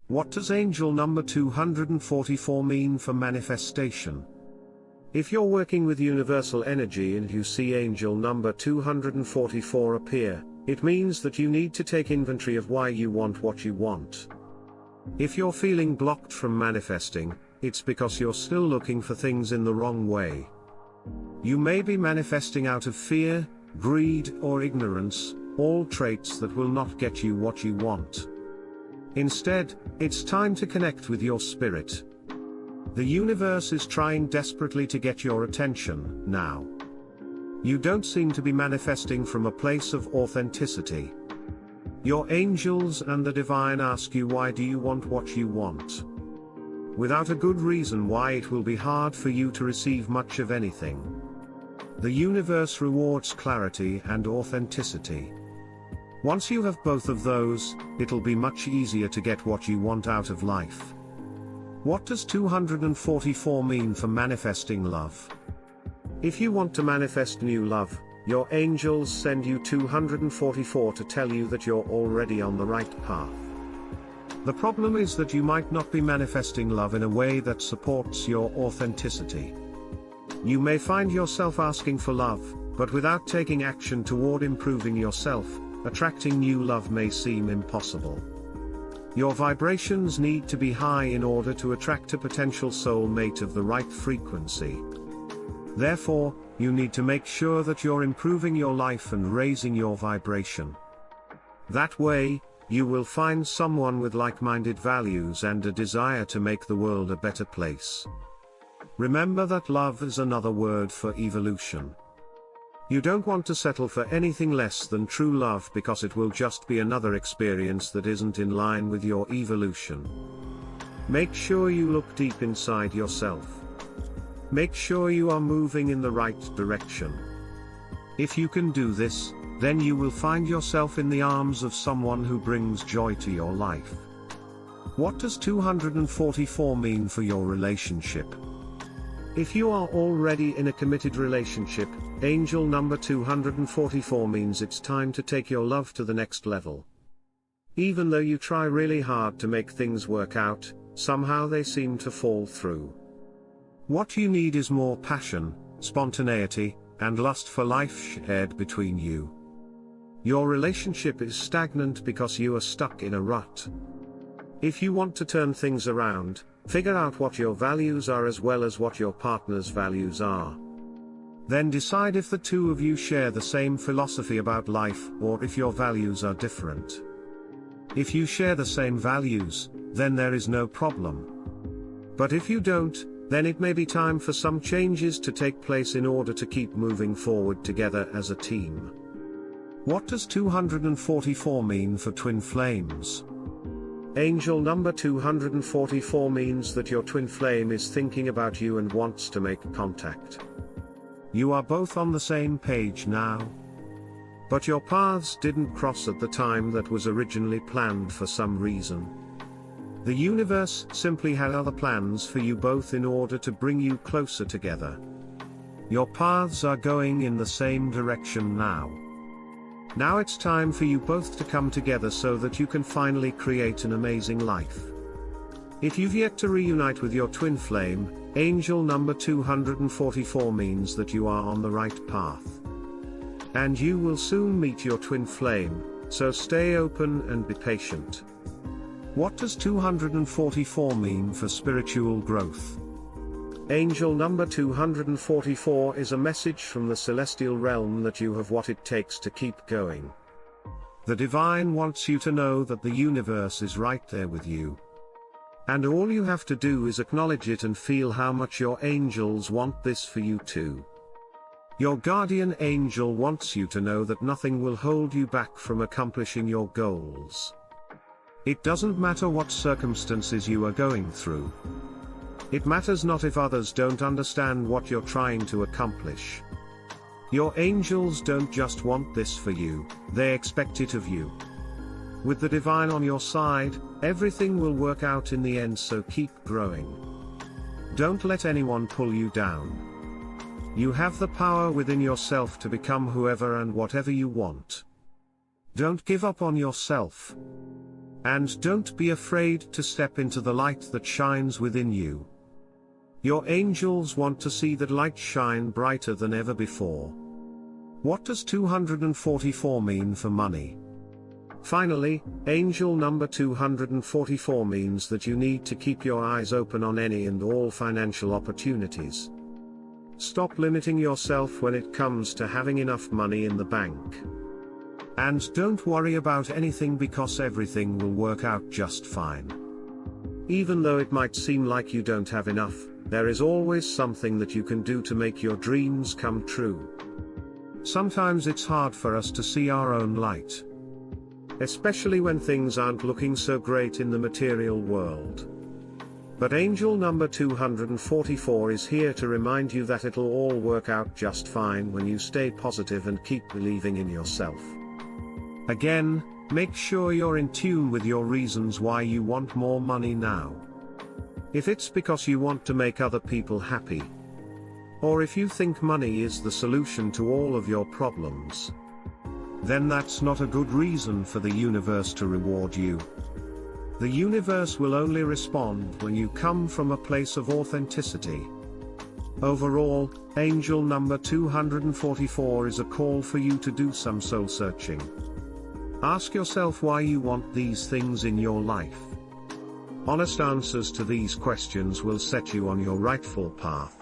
What does angel number 244 mean for manifestation? If you're working with universal energy and you see angel number 244 appear, it means that you need to take inventory of why you want what you want. If you're feeling blocked from manifesting, it's because you're still looking for things in the wrong way. You may be manifesting out of fear, greed, or ignorance, all traits that will not get you what you want. Instead, it's time to connect with your spirit. The universe is trying desperately to get your attention, now. You don't seem to be manifesting from a place of authenticity. Your angels and the divine ask you, why do you want what you want? Without a good reason why, it will be hard for you to receive much of anything. The universe rewards clarity and authenticity. Once you have both of those, it'll be much easier to get what you want out of life. What does 244 mean for manifesting love? If you want to manifest new love, your angels send you 244 to tell you that you're already on the right path. The problem is that you might not be manifesting love in a way that supports your authenticity. You may find yourself asking for love, but without taking action toward improving yourself, attracting new love may seem impossible. Your vibrations need to be high in order to attract a potential soulmate of the right frequency. Therefore, you need to make sure that you're improving your life and raising your vibration. That way, you will find someone with like-minded values and a desire to make the world a better place. Remember that love is another word for evolution. You don't want to settle for anything less than true love, because it will just be another experience that isn't in line with your evolution. Make sure you look deep inside yourself. Make sure you are moving in the right direction. If you can do this, then you will find yourself in the arms of someone who brings joy to your life. What does 244 mean for your relationship? If you are already in a committed relationship, angel number 244 means it's time to take your love to the next level. Even though you try really hard to make things work out, somehow they seem to fall through. What you need is more passion, spontaneity, and lust for life shared between you. Your relationship is stagnant because you are stuck in a rut. If you want to turn things around, figure out what your values are as well as what your partner's values are. Then decide if the two of you share the same philosophy about life, or if your values are different. If you share the same values, then there is no problem. But if you don't, then it may be time for some changes to take place in order to keep moving forward together as a team. What does 244 mean for twin flames? Angel number 244 means that your twin flame is thinking about you and wants to make contact. You are both on the same page now. But your paths didn't cross at the time that was originally planned for some reason. The universe simply had other plans for you both in order to bring you closer together. Your paths are going in the same direction now. Now it's time for you both to come together so that you can finally create an amazing life. If you've yet to reunite with your twin flame, angel number 244 means that you are on the right path. And you will soon meet your twin flame, so stay open and be patient. What does 244 mean for spiritual growth? Angel number 244 is a message from the celestial realm that you have what it takes to keep going. The divine wants you to know that the universe is right there with you. And all you have to do is acknowledge it and feel how much your angels want this for you too. Your guardian angel wants you to know that nothing will hold you back from accomplishing your goals. It doesn't matter what circumstances you are going through. It matters not if others don't understand what you're trying to accomplish. Your angels don't just want this for you, they expect it of you. With the divine on your side, everything will work out in the end, so keep growing. Don't let anyone pull you down. You have the power within yourself to become whoever and whatever you want. Don't give up on yourself. And don't be afraid to step into the light that shines within you. Your angels want to see that light shine brighter than ever before. What does 244 mean for money? Finally, angel number 244 means that you need to keep your eyes open on any and all financial opportunities. Stop limiting yourself when it comes to having enough money in the bank. And don't worry about anything, because everything will work out just fine. Even though it might seem like you don't have enough, there is always something that you can do to make your dreams come true. Sometimes it's hard for us to see our own light, especially when things aren't looking so great in the material world. But angel number 244 is here to remind you that it'll all work out just fine when you stay positive and keep believing in yourself. Again, make sure you're in tune with your reasons why you want more money now. If it's because you want to make other people happy, or if you think money is the solution to all of your problems, then that's not a good reason for the universe to reward you. The universe will only respond when you come from a place of authenticity. Overall, angel number 244 is a call for you to do some soul searching. Ask yourself why you want these things in your life. Honest answers to these questions will set you on your rightful path.